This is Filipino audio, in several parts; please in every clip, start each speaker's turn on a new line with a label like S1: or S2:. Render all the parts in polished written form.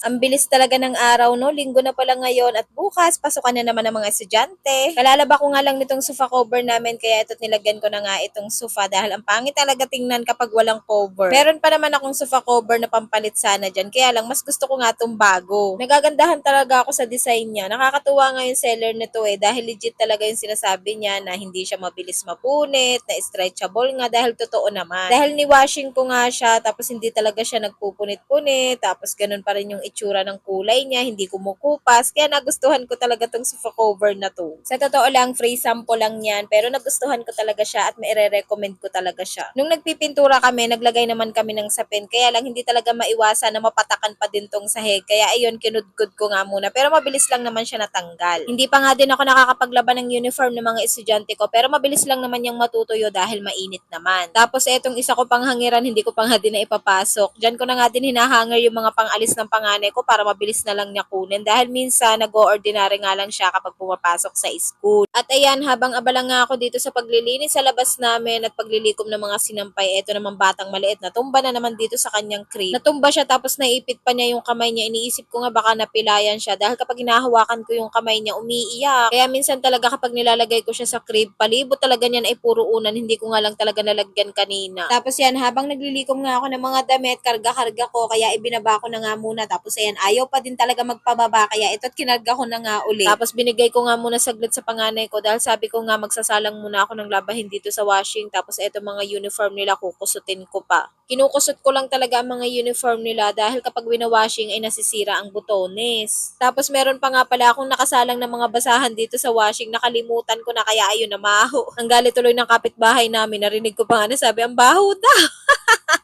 S1: Ang bilis talaga ng araw, no? Linggo na pala ngayon at bukas, pasukan na naman ng mga estudyante. Kalalaba ko nga lang nitong sofa cover namin kaya ito't nilagyan ko na nga itong sofa dahil ang pangit talaga tingnan kapag walang cover. Meron pa naman akong sofa cover na pampalit sana dyan kaya lang mas gusto ko nga itong bago. Nagagandahan talaga ako sa design niya. Nakakatuwa nga yung seller nito dahil legit talaga yung sinasabi niya na hindi siya mabilis mapunit, na stretchable nga dahil totoo naman. Dahil ni-washing ko nga siya tapos hindi talaga siya nagpupunit-punit tapos ganun pa rin yung itsura ng kulay niya, hindi kumukupas. Kaya nagustuhan ko talaga tong sofa cover na to. Sa totoo lang, free sample lang yan. Pero nagustuhan ko talaga siya at maire-recommend ko talaga siya. Nung nagpipintura kami, naglagay naman kami ng sapin. Kaya lang hindi talaga maiwasan na mapatakan pa din tong sahig. Kaya ayun, kinudkod ko nga muna. Pero mabilis lang naman siya natanggal. Hindi pa nga din ako nakakapaglaban ng uniform ng mga estudyante ko. Pero mabilis lang naman yung matutuyo dahil mainit naman. Tapos etong isa ko pang hangiran, hindi ko pa nga din na ipapasok. Diyan ko na nga din hinahanger yung mga pangalis ng panganay ko para mabilis na lang niya kunin dahil minsan nag-o-ordinary nga lang siya kapag pumapasok sa school. At ayan, habang abala nga ako dito sa paglilinis sa labas namin at paglilikom ng mga sinampay, eto naman batang maliit, natumba na naman dito sa kanyang crib. Natumba siya tapos naipit pa niya yung kamay niya. Iniisip ko nga baka napilayan siya dahil kapag hinahawakan ko yung kamay niya, umiiyak. Kaya minsan talaga kapag nilalagay ko siya sa crib, palibot talaga niyan ay puro unan. Hindi ko nga lang talaga nalagyan kanina. Tapos yan, habang naglilikom nga ako ng mga damit, karga-karga ko, kaya ibinaba ko na nga muna. Tapos ayan, ayaw pa din talaga magpababa, kaya ito't kinarga ko na nga uli. Tapos binigay ko nga muna saglit sa panganay ko dahil sabi ko nga magsasalang muna ako ng labahin dito sa washing. Tapos eto mga uniform nila, kukusutin ko pa. Kinukusot ko lang talaga ang mga uniform nila dahil kapag winawashing ay nasisira ang butones. Tapos meron pa nga pala akong nakasalang ng mga basahan dito sa washing, nakalimutan ko na kaya ayun na maho. Ang galit tuloy ng kapitbahay namin, narinig ko pa nga na sabi, ang baho daw.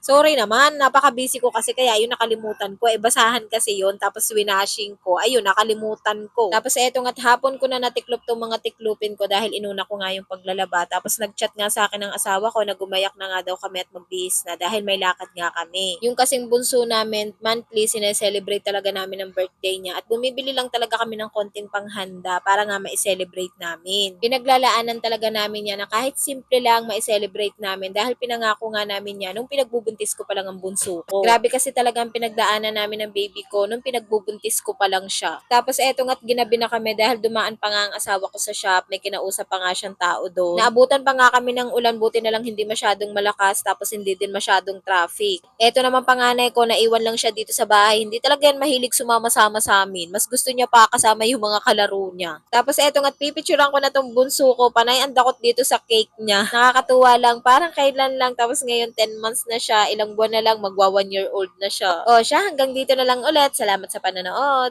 S1: Sorry naman, napaka-busy ko kasi kaya yun nakalimutan ko. Basahan kasi yun, tapos winashing ko. Ayun, nakalimutan ko. Tapos eto nga't hapon ko na natiklop tong mga tiklupin ko dahil inuna ko nga yung paglalaba. Tapos nag-chat nga sa akin ng asawa ko na gumayak na nga daw kami at magbihis na dahil may lakad nga kami. Yung kasing bunso namin, monthly, sineselebrate talaga namin ang birthday niya at bumibili lang talaga kami ng konting panghanda para nga ma-celebrate namin. Pinaglalaanan talaga namin yan na kahit simple lang ma-celebrate namin dahil pinangako nga namin yan nung pinagbubuntis ko pa lang ang bunso ko. Grabe kasi talaga ang pinagdaanan namin ng baby ko nung pinagbubuntis ko pa lang siya. Tapos eto nga't ginabi na kami dahil dumaan pa nga ang asawa ko sa shop, may kinausap pa nga siyang tao doon. Naabutan pa nga kami ng ulan, buti na lang hindi masyadong malakas tapos hindi din masyadong traffic. Eto naman panganay ko, naiwan lang siya dito sa bahay. Hindi talaga yan mahilig sumama-sama sa amin. Mas gusto niya pa kasama yung mga kalaro niya. Tapos eto nga't pipicturean ko na tong bunso ko, panay ang dakot dito sa cake niya. Nakakatuwa lang, parang kailan lang tapos ngayon 10 months na siya, ilang buwan na lang magwa 1 year old na siya. O siya, hanggang dito na lang ulit. Salamat sa panonood.